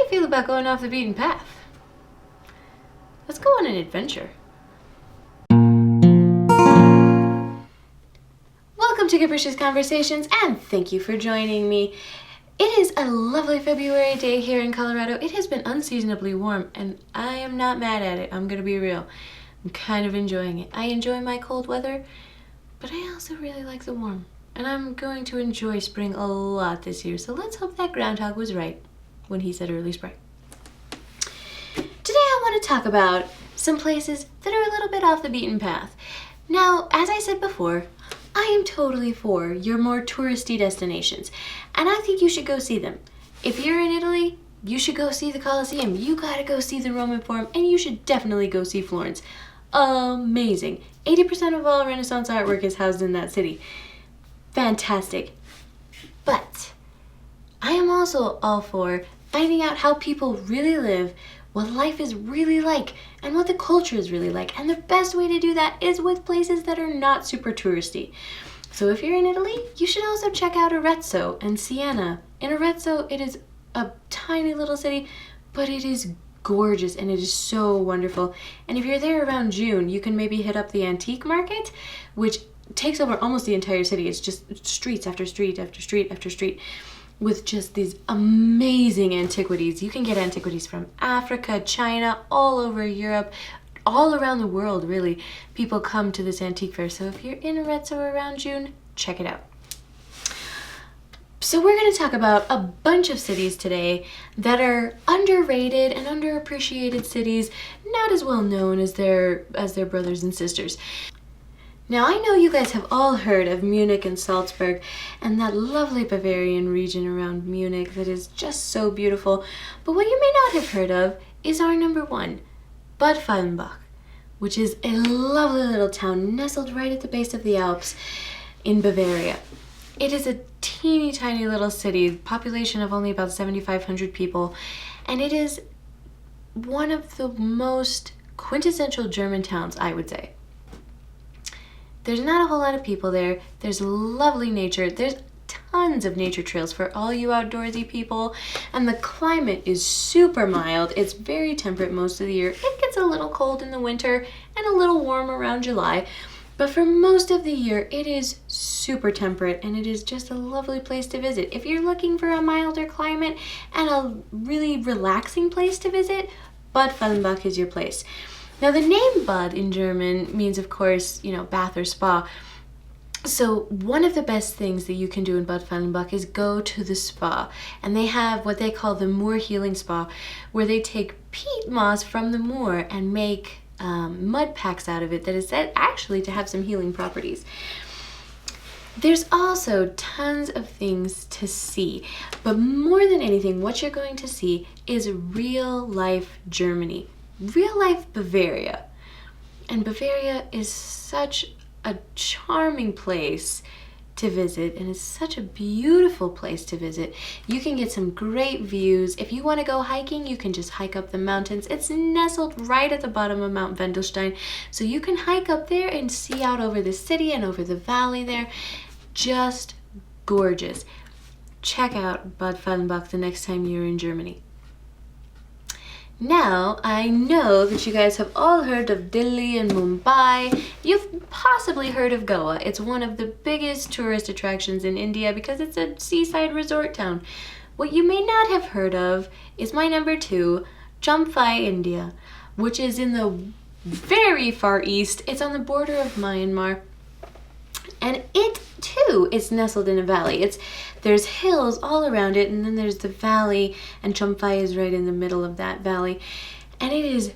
you feel about going off the beaten path? Let's go on an adventure. Welcome to Capricious Conversations, and thank you for joining me. It is a lovely February day here in Colorado. It has been unseasonably warm, and I am not mad at it. I'm gonna be real. I'm kind of enjoying it. I enjoy my cold weather, but I also really like the warm. And I'm going to enjoy spring a lot this year, so let's hope that groundhog was right when he said early spring. Today I want to talk about some places that are a little bit off the beaten path. Now, as I said before, I am totally for your more touristy destinations, and I think you should go see them. If you're in Italy, you should go see the Colosseum. You gotta go see the Roman Forum, and you should definitely go see Florence. Amazing. 80% of all Renaissance artwork is housed in that city. Fantastic. But I am also all for finding out how people really live, what life is really like, and what the culture is really like. And the best way to do that is with places that are not super touristy. So if you're in Italy, you should also check out Arezzo and Siena. In Arezzo, it is a tiny little city, but it is gorgeous and it is so wonderful. And if you're there around June, you can maybe hit up the antique market, which takes over almost the entire city. It's just streets after street after street after street with just these amazing antiquities. You can get antiquities from Africa, China, all over Europe, all around the world, really. People come to this antique fair. So if you're in Arezzo around June, check it out. So we're going to talk about a bunch of cities today that are underrated and underappreciated cities, not as well known as their brothers and sisters. Now, I know you guys have all heard of Munich and Salzburg and that lovely Bavarian region around Munich that is just so beautiful, but what you may not have heard of is our number one, Bad Fallenbach, which is a lovely little town nestled right at the base of the Alps in Bavaria. It is a teeny tiny little city, population of only about 7,500 people, and it is one of the most quintessential German towns, I would say. There's not a whole lot of people there. There's lovely nature. There's tons of nature trails for all you outdoorsy people. And the climate is super mild. It's very temperate most of the year. It gets a little cold in the winter and a little warm around July. But for most of the year, it is super temperate and it is just a lovely place to visit. If you're looking for a milder climate and a really relaxing place to visit, Bad Fallenbach is your place. Now, the name Bad in German means, of course, bath or spa. So one of the best things that you can do in Bad Fallenbach is go to the spa. And they have what they call the Moor Healing Spa, where they take peat moss from the moor and make mud packs out of it that is said actually to have some healing properties. There's also tons of things to see, but more than anything, what you're going to see is real life Germany. Real life Bavaria. And Bavaria is such a charming place to visit, and it's such a beautiful place to visit. You can get some great views. If you want to go hiking, you can just hike up the mountains. It's nestled right at the bottom of Mount Wendelstein, so you can hike up there and see out over the city and over the valley there. Just gorgeous. Check out Bad Fallenbach the next time you're in Germany. Now, I know that you guys have all heard of Delhi and Mumbai. You've possibly heard of Goa. It's one of the biggest tourist attractions in India because it's a seaside resort town. What you may not have heard of is my number two, Champhai, India, which is in the very far east. It's on the border of Myanmar. And it, too, is nestled in a valley. There's hills all around it, and then there's the valley, and Champhai is right in the middle of that valley. And it is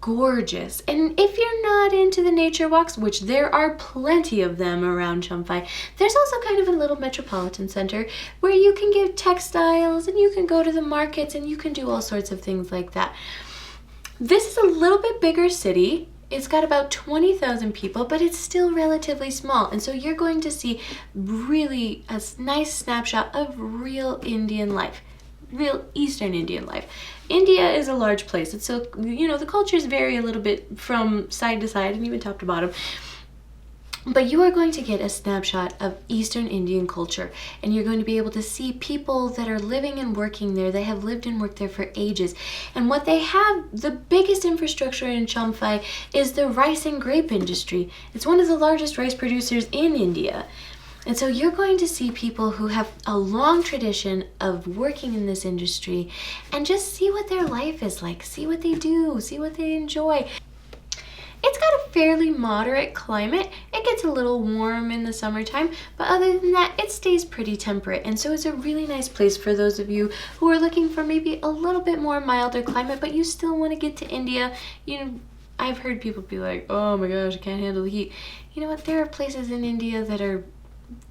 gorgeous. And if you're not into the nature walks, which there are plenty of them around Champhai, there's also kind of a little metropolitan center where you can get textiles, and you can go to the markets, and you can do all sorts of things like that. This is a little bit bigger city. It's got about 20,000 people, but it's still relatively small. And so you're going to see really a nice snapshot of real Indian life, real Eastern Indian life. India is a large place. And so, the cultures vary a little bit from side to side and even top to bottom. But you are going to get a snapshot of Eastern Indian culture, and you're going to be able to see people that are living and working there. They have lived and worked there for ages. And what they have, the biggest infrastructure in Champhai is the rice and grape industry. It's one of the largest rice producers in India. And so you're going to see people who have a long tradition of working in this industry and just see what their life is like, see what they do, see what they enjoy. It's got a fairly moderate climate. It gets a little warm in the summertime, but other than that, it stays pretty temperate. And so it's a really nice place for those of you who are looking for maybe a little bit more milder climate, but you still want to get to India. You know, I've heard people be like, oh my gosh, I can't handle the heat. You know what? There are places in India that are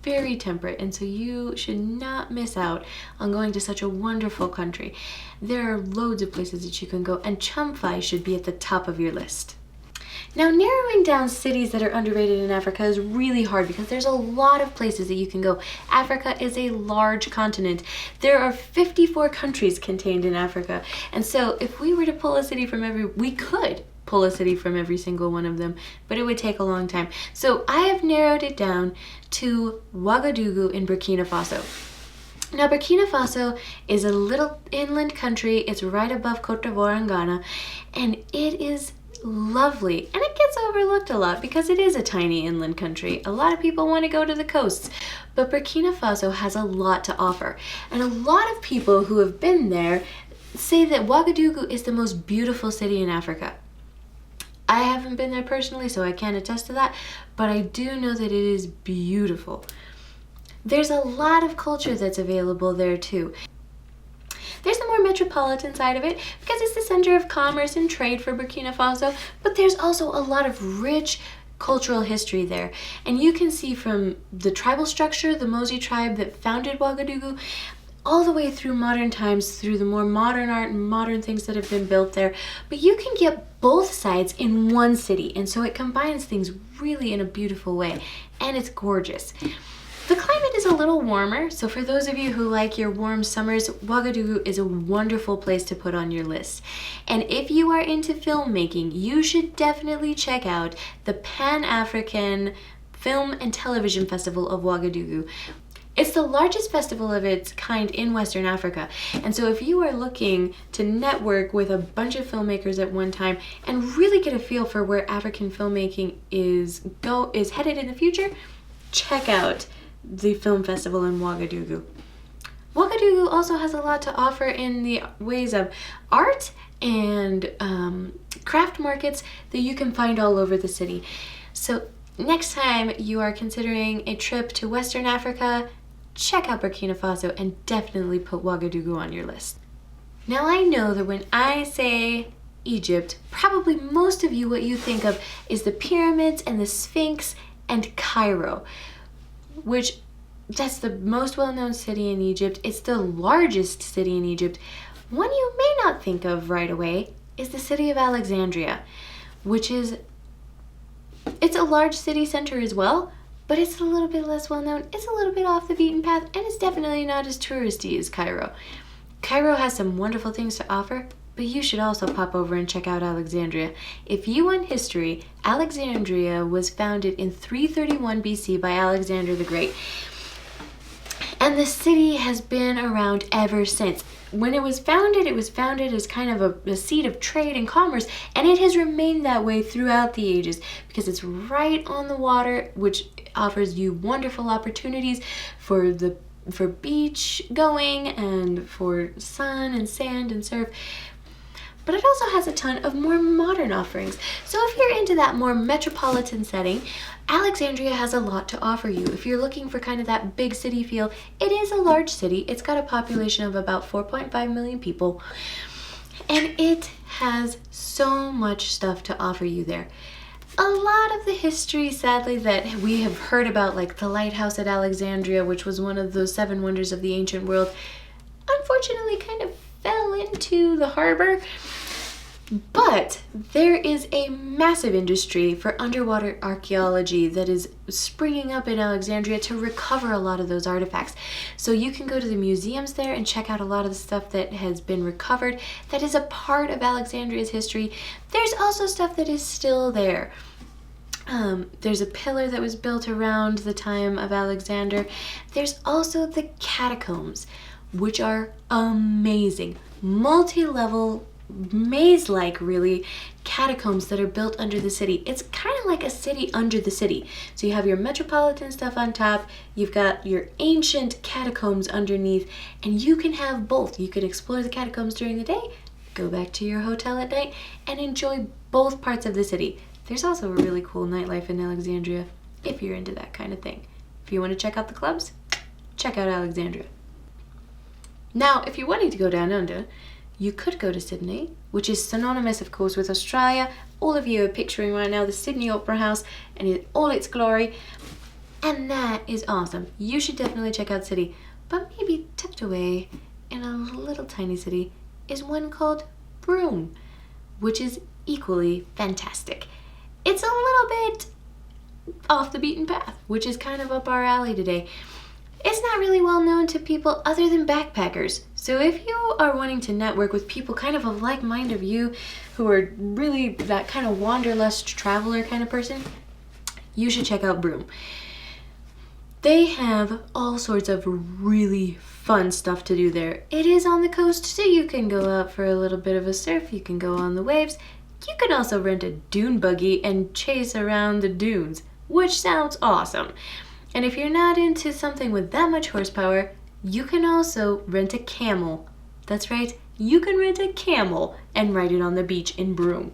very temperate, and so you should not miss out on going to such a wonderful country. There are loads of places that you can go, and Champhai should be at the top of your list. Now, narrowing down cities that are underrated in Africa is really hard because there's a lot of places that you can go. Africa is a large continent. There are 54 countries contained in Africa, and so if we were to pull a city from we could pull a city from every single one of them, but it would take a long time. So I have narrowed it down to Ouagadougou in Burkina Faso. Now, Burkina Faso is a little inland country. It's right above Cote d'Ivoire and Ghana, and it is lovely. And it gets overlooked a lot because it is a tiny inland country. A lot of people want to go to the coasts, but Burkina Faso has a lot to offer. And a lot of people who have been there say that Ouagadougou is the most beautiful city in Africa. I haven't been there personally, so I can't attest to that, but I do know that it is beautiful. There's a lot of culture that's available there too. There's the more metropolitan side of it because it's the center of commerce and trade for Burkina Faso, but there's also a lot of rich cultural history there. And you can see from the tribal structure, the Mosi tribe that founded Ouagadougou, all the way through modern times, through the more modern art and modern things that have been built there. But you can get both sides in one city, and so it combines things really in a beautiful way, and it's gorgeous. The climate is a little warmer, so for those of you who like your warm summers, Ouagadougou is a wonderful place to put on your list. And if you are into filmmaking, you should definitely check out the Pan-African Film and Television Festival of Ouagadougou. It's the largest festival of its kind in Western Africa, and so if you are looking to network with a bunch of filmmakers at one time and really get a feel for where African filmmaking is headed in the future, check out the film festival in Ouagadougou. Ouagadougou also has a lot to offer in the ways of art and craft markets that you can find all over the city. So next time you are considering a trip to Western Africa, check out Burkina Faso and definitely put Ouagadougou on your list. Now, I know that when I say Egypt, probably most of you, what you think of is the pyramids and the Sphinx and Cairo, which that's the most well-known city in Egypt. It's the largest city in Egypt. One you may not think of right away is the city of Alexandria, which is, it's a large city center as well, but it's a little bit less well-known. It's a little bit off the beaten path, and it's definitely not as touristy as Cairo. Cairo has some wonderful things to offer, but you should also pop over and check out Alexandria. If you want history, Alexandria was founded in 331 BC by Alexander the Great. And the city has been around ever since. When it was founded as kind of a seat of trade and commerce, and it has remained that way throughout the ages because it's right on the water, which offers you wonderful opportunities for beach going and for sun and sand and surf. But it also has a ton of more modern offerings. So if you're into that more metropolitan setting, Alexandria has a lot to offer you. If you're looking for kind of that big city feel, it is a large city. It's got a population of about 4.5 million people. And it has so much stuff to offer you there. A lot of the history, sadly, that we have heard about, like the lighthouse at Alexandria, which was one of those 7 wonders of the ancient world, unfortunately kind of fell into the harbor. But there is a massive industry for underwater archaeology that is springing up in Alexandria to recover a lot of those artifacts. So you can go to the museums there and check out a lot of the stuff that has been recovered that is a part of Alexandria's history. There's also stuff that is still there. There's a pillar that was built around the time of Alexander. There's also the catacombs, which are amazing. Multi-level, maze-like, really, catacombs that are built under the city. It's kind of like a city under the city. So you have your metropolitan stuff on top, you've got your ancient catacombs underneath, and you can have both. You can explore the catacombs during the day, go back to your hotel at night, and enjoy both parts of the city. There's also a really cool nightlife in Alexandria, if you're into that kind of thing. If you want to check out the clubs, check out Alexandria. Now, if you're wanting to go down under, you could go to Sydney, which is synonymous, of course, with Australia. All of you are picturing right now the Sydney Opera House and in all its glory. And that is awesome. You should definitely check out Sydney. But maybe tucked away in a little tiny city is one called Broome, which is equally fantastic. It's a little bit off the beaten path, which is kind of up our alley today. It's not really well known to people other than backpackers. So if you are wanting to network with people kind of like mind of you, who are really that kind of wanderlust traveler kind of person, you should check out Broome. They have all sorts of really fun stuff to do there. It is on the coast, so you can go out for a little bit of a surf, you can go on the waves. You can also rent a dune buggy and chase around the dunes, which sounds awesome. And if you're not into something with that much horsepower, you can also rent a camel. That's right, you can rent a camel and ride it on the beach in Broome.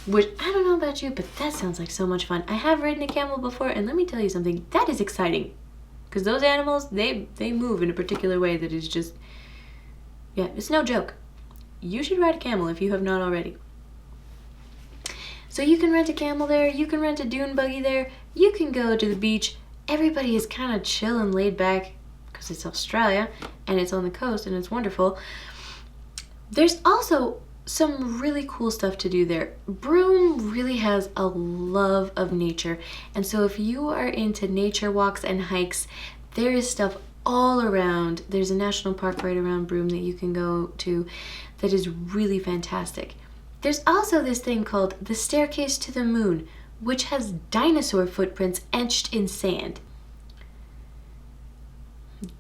Which, I don't know about you, but that sounds like so much fun. I have ridden a camel before, and let me tell you something, that is exciting. Because those animals, they move in a particular way that is just, yeah, it's no joke. You should ride a camel if you have not already. So you can rent a camel there, you can rent a dune buggy there, you can go to the beach. Everybody is kind of chill and laid back because it's Australia and it's on the coast and it's wonderful. There's also some really cool stuff to do there. Broome really has a love of nature, and so if you are into nature walks and hikes, there is stuff all around. There's a national park right around Broome that you can go to that is really fantastic. There's also this thing called the Staircase to the Moon, which has dinosaur footprints etched in sand.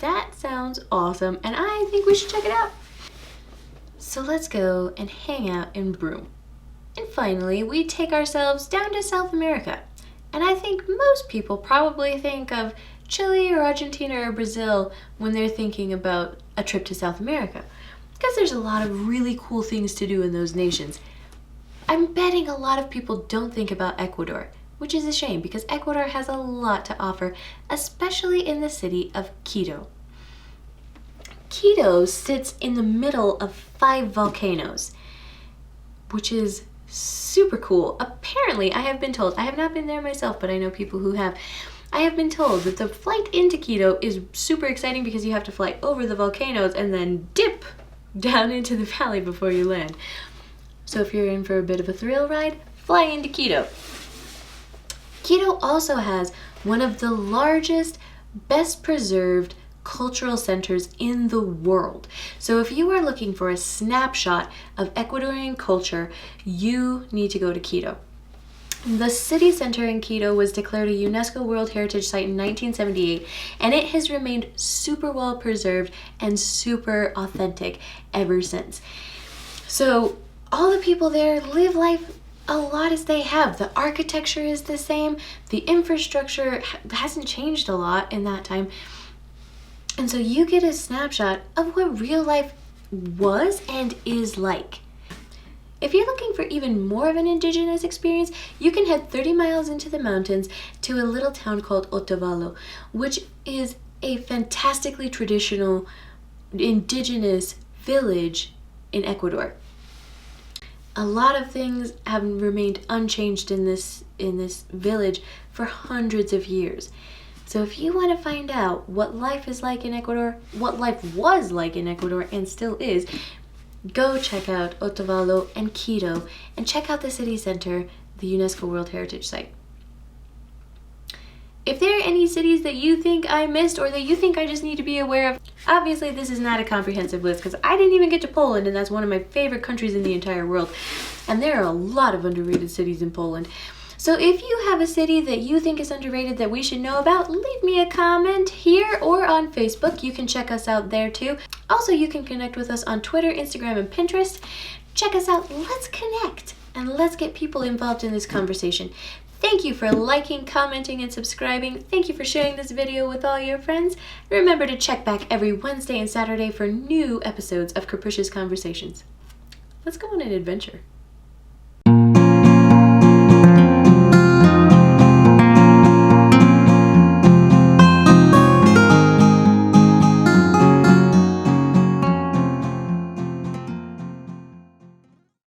That sounds awesome, and I think we should check it out. So let's go and hang out in Broome. And finally, we take ourselves down to South America. And I think most people probably think of Chile or Argentina or Brazil when they're thinking about a trip to South America, because there's a lot of really cool things to do in those nations. I'm betting a lot of people don't think about Ecuador, which is a shame because Ecuador has a lot to offer, especially in the city of Quito. Quito sits in the middle of 5 volcanoes, which is super cool. Apparently, I have been told, I have not been there myself, but I know people who have. I have been told that the flight into Quito is super exciting because you have to fly over the volcanoes and then dip down into the valley before you land. So if you're in for a bit of a thrill ride, fly into Quito. Quito also has one of the largest, best preserved cultural centers in the world. So if you are looking for a snapshot of Ecuadorian culture, you need to go to Quito. The city center in Quito was declared a UNESCO World Heritage Site in 1978, and it has remained super well preserved and super authentic ever since. So all the people there live life a lot as they have. The architecture is the same, the infrastructure hasn't changed a lot in that time. And so you get a snapshot of what real life was and is like. If you're looking for even more of an indigenous experience, you can head 30 miles into the mountains to a little town called Otavalo, which is a fantastically traditional indigenous village in Ecuador. A lot of things have remained unchanged in this village for hundreds of years. So if you want to find out what life is like in Ecuador, what life was like in Ecuador and still is, go check out Otavalo and Quito and check out the city center, the UNESCO World Heritage Site. If there are any cities that you think I missed or that you think I just need to be aware of, obviously this is not a comprehensive list because I didn't even get to Poland, and that's one of my favorite countries in the entire world. And there are a lot of underrated cities in Poland. So if you have a city that you think is underrated that we should know about, leave me a comment here or on Facebook. You can check us out there too. Also, you can connect with us on Twitter, Instagram, and Pinterest. Check us out. Let's connect and let's get people involved in this conversation. Thank you for liking, commenting, and subscribing. Thank you for sharing this video with all your friends. Remember to check back every Wednesday and Saturday for new episodes of Capricious Conversations. Let's go on an adventure.